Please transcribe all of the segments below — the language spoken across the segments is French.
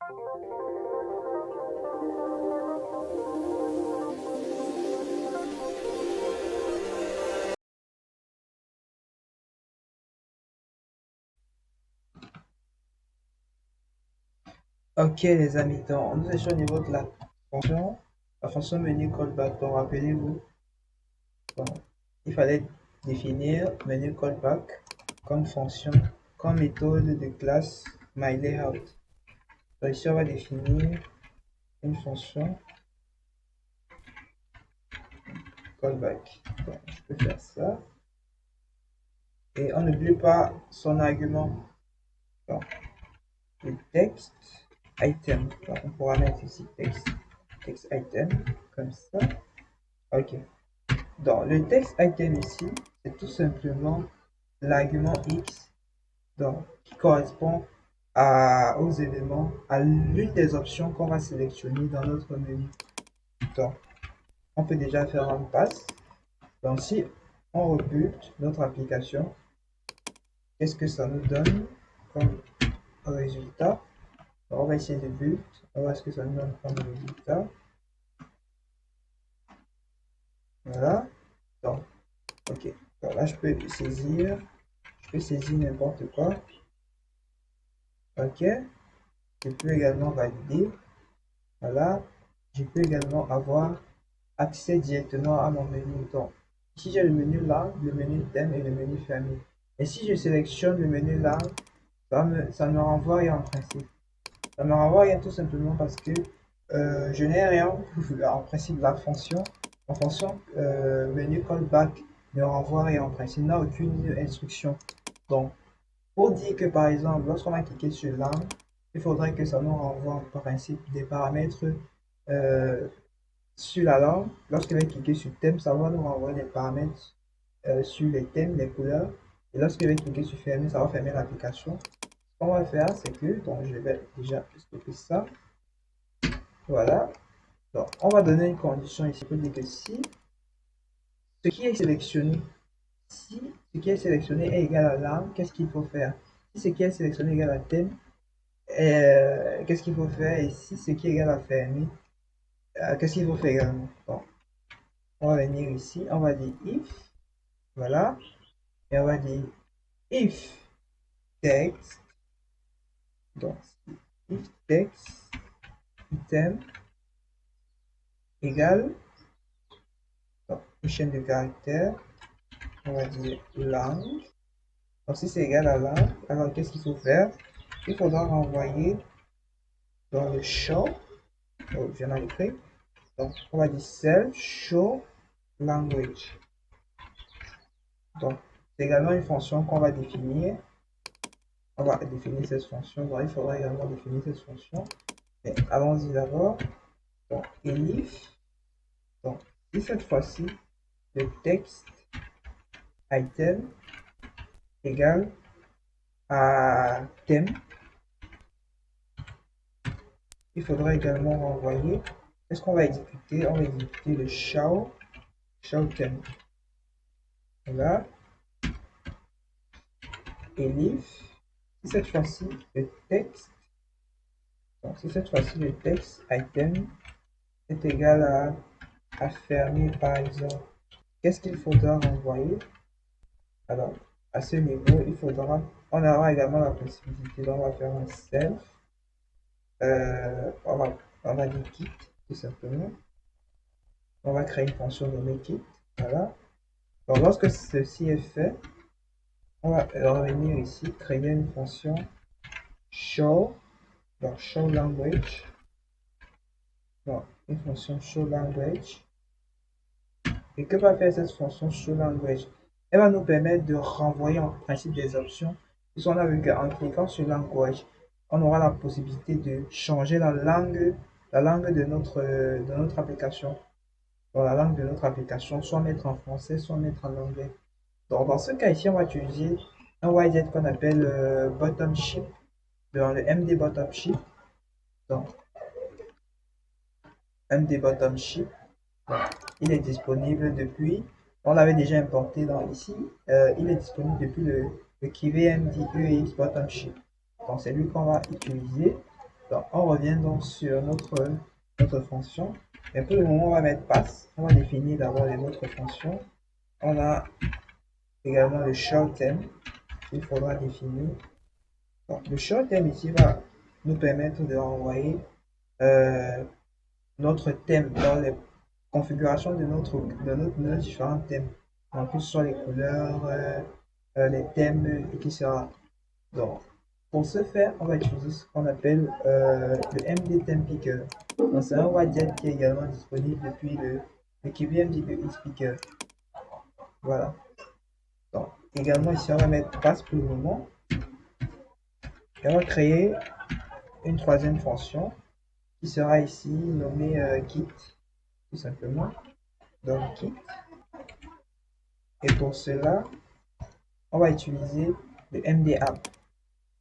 Ok les amis, donc nous étions au niveau de la fonction menu callback. Donc rappelez-vous, donc, il fallait définir menu callback comme fonction, comme méthode de classe myLayout. Donc ici on va définir une fonction callback. Donc, je peux faire ça. Et on n'oublie pas son argument. Donc, le texte item. Donc, on pourra mettre ici text item comme ça. Ok. Donc, le text item ici, c'est tout simplement l'argument x donc, qui correspond aux éléments, à l'une des options qu'on va sélectionner dans notre menu. Donc, on peut déjà faire un pass. Donc, si on rebute notre application, qu'est-ce que ça nous donne comme résultat? Donc, on va essayer de but, on va voir ce que ça nous donne comme résultat. Voilà. Donc, ok. Donc là, je peux saisir n'importe quoi. Ok. Je peux également valider. Voilà. Je peux également avoir accès directement à mon menu. Donc, ici j'ai le menu là, le menu thème et le menu famille. Et si je sélectionne le menu là, ça me renvoie rien en principe. Ça me renvoie rien tout simplement parce que je n'ai rien en principe en fonction menu callback ne renvoie rien en principe, n'a aucune instruction. Donc, pour dire que par exemple, lorsqu'on va cliquer sur langue, il faudrait que ça nous renvoie en principe des paramètres euh, sur la langue. Lorsqu'on va cliquer sur thème, ça va nous renvoyer des paramètres sur les thèmes, les couleurs. Et lorsqu'on va cliquer sur fermer, ça va fermer l'application. Ce qu'on va faire, c'est que, donc je vais déjà stopper ça. Voilà. Donc, on va donner une condition ici pour dire que si ce qui est sélectionné, si ce qui est sélectionné est égal à langue, qu'est-ce qu'il faut faire? Si ce qui est sélectionné est égal à thème, qu'est-ce qu'il faut faire? Et si ce qui est égal à fermer, qu'est-ce qu'il faut faire également? Bon, on va venir ici, on va dire if, voilà, et on va dire if text, donc if text item égale, donc une chaîne de caractères, on va dire langue. Donc si c'est égal à langue, alors qu'est-ce qu'il faut faire? Il faudra renvoyer dans le show, oh, je viens d'écrire, donc on va dire self show language. Donc c'est également une fonction qu'on va définir. On va définir cette fonction, donc il faudra également définir cette fonction. Mais allons-y d'abord. Donc elif, donc si cette fois-ci le texte item égale à thème, il faudra également renvoyer. Qu'est-ce qu'on va exécuter? On va exécuter le show thème. Voilà. Elif. Si cette fois-ci le texte, donc si cette fois-ci le texte item est égal à fermer par exemple, qu'est-ce qu'il faudra renvoyer? Alors, à ce niveau, il faudra, on aura également la possibilité, donc on va faire un self, on va dire kit, tout simplement. On va créer une fonction nommée kit, voilà. Donc, lorsque ceci est fait, on va revenir ici, créer une fonction show, donc show language, donc une fonction show language. Et que va faire cette fonction show language? Elle va nous permettre de renvoyer en principe des options. Puisqu'on a vu qu'en cliquant sur language, on aura la possibilité de changer la langue de notre application. Donc la langue de notre application, soit mettre en français, soit mettre en anglais. Donc dans ce cas ici, on va utiliser un YZ qu'on appelle bottom ship, dans le MD bottom ship. Donc MD bottom ship, il est disponible depuis, on l'avait déjà importé dans ici, il est disponible depuis le KiwiMD UX Bottom Ship. Donc c'est lui qu'on va utiliser. Donc, on revient donc sur notre fonction. Et pour le moment, on va mettre pass. On va définir d'abord les autres fonctions. On a également le short term qu'il faudra définir. Donc, le short term ici va nous permettre de renvoyer notre thème dans les configurations de nos différents thèmes. Donc, que ce soit les couleurs, les thèmes, etc. Donc, pour ce faire, on va utiliser ce qu'on appelle le MD Theme Picker. Donc, c'est un widget qui est également disponible depuis l'équivalent de Xpicker. Voilà. Donc, également ici, on va mettre pass pour le moment. Et on va créer une troisième fonction qui sera ici nommée kit, tout simplement. Donc, kit. Et pour cela, on va utiliser le MDApp.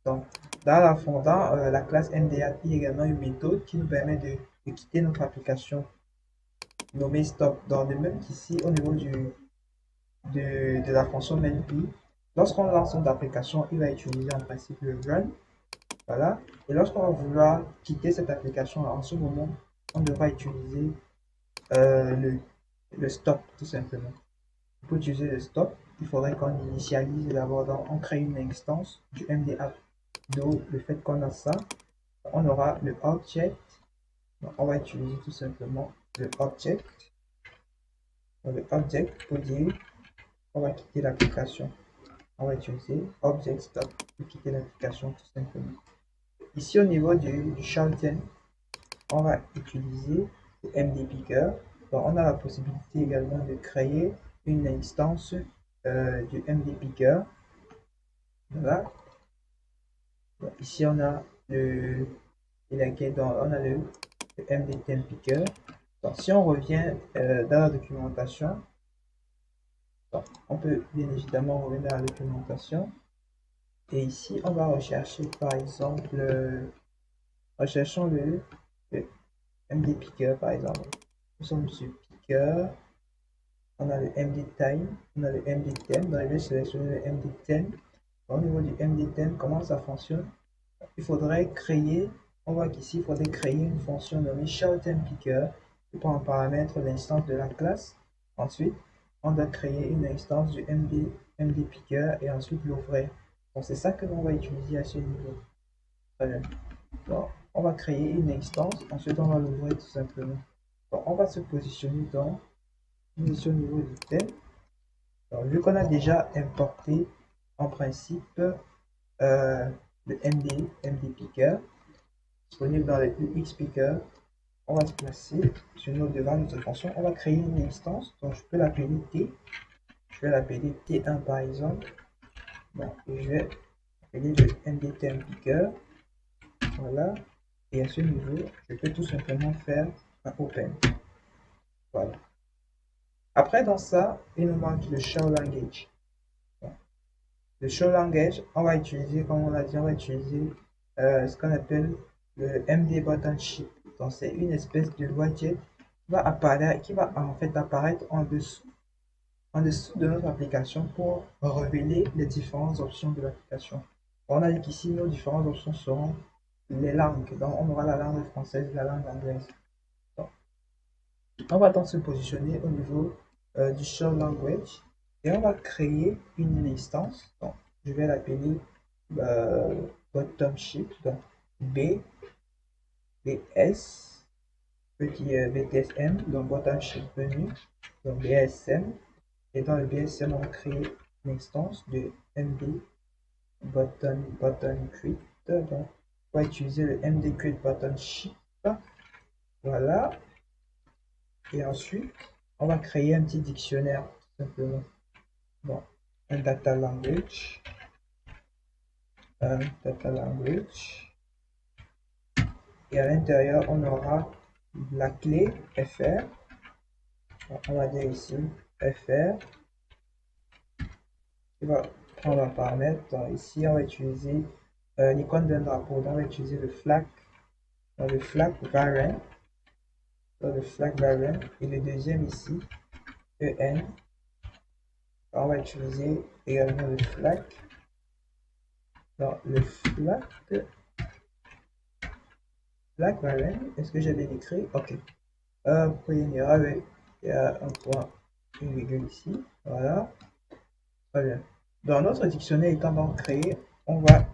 Donc, dans la classe MDApp, il y a également une méthode qui nous permet de quitter notre application nommée stop. Donc, de même qu'ici, au niveau de la fonction mainPy, lorsqu'on lance notre application, il va utiliser en principe le run. Voilà. Et lorsqu'on va vouloir quitter cette application, en ce moment, on devra utiliser le stop, tout simplement. Pour utiliser le stop, il faudrait qu'on initialise d'abord, on crée une instance du MDApp. Donc, le fait qu'on a ça, on aura le object. Donc, on va utiliser tout simplement le object. Donc, le object pour dire on va quitter l'application. On va utiliser object stop pour quitter l'application tout simplement. Ici, au niveau du shorten, on va utiliser le MD Picker. Donc, on a la possibilité également de créer une instance du MD Picker. Voilà. Donc, ici, on a le MD Theme Picker. Donc, si on revient dans la documentation, donc, on peut bien évidemment revenir dans la documentation. Et ici, on va rechercher par exemple, recherchons le MD Picker par exemple. Nous sommes sur Picker, on a le MD Time, on a le MD Theme. Donc, je vais sélectionner le MD Theme. Au niveau du MD Theme, comment ça fonctionne? Il faudrait créer, on voit qu'ici, il faudrait créer une fonction nommée shortThemePicker qui prend en paramètre l'instance de la classe. Ensuite, on doit créer une instance du MD Picker et ensuite l'ouvrir. Donc, c'est ça que l'on va utiliser à ce niveau. Très bien. Donc, on va créer une instance, ensuite on va l'ouvrir tout simplement. Donc, on va se positionner dans position au niveau du thème. Donc, vu qu'on a déjà importé en principe le MD Picker disponible dans le UX Picker, on va se placer sur devant notre fonction. On va créer une instance, donc je peux l'appeler T. Je vais l'appeler T1 par exemple. Bon, et je vais appeler le MD Theme Picker. Voilà. Et à ce niveau, je peux tout simplement faire un Open. Voilà. Après, dans ça, il nous manque le Show Language. Bon. Le Show Language, on va utiliser, comme on l'a dit, on va utiliser ce qu'on appelle le MD Button Ship. Donc, c'est une espèce de widget qui va en fait apparaître en dessous de notre application pour révéler les différentes options de l'application. On a dit qu'ici, nos différentes options seront les langues. Donc, on aura la langue française, la langue anglaise. Donc, on va donc se positionner au niveau du show language et on va créer une instance. Donc, je vais l'appeler bottom ship. Donc, B, BS, petit BTSM, donc bottom ship menu, donc BSM. Et dans le BSM, on va créer une instance de MD button create. Donc, on va utiliser le MD create button ship. Voilà. Et ensuite, on va créer un petit dictionnaire, tout simplement. Bon, un data language. Et à l'intérieur, on aura la clé FR. Donc, on va dire ici FR. Qui va prendre un paramètre. Donc, ici, on va utiliser l'icône d'un drapeau. Donc, on va utiliser le flag variant. Donc, le flag variant. Et le deuxième ici, EN. On va utiliser également le flag. Donc, le flag Black Marine, est-ce que j'ai bien écrit? Ok. Pourquoi il y a une erreur? Oui. Il y a un point, une virgule ici. Voilà. Très bien. Dans notre dictionnaire étant donc créé, on va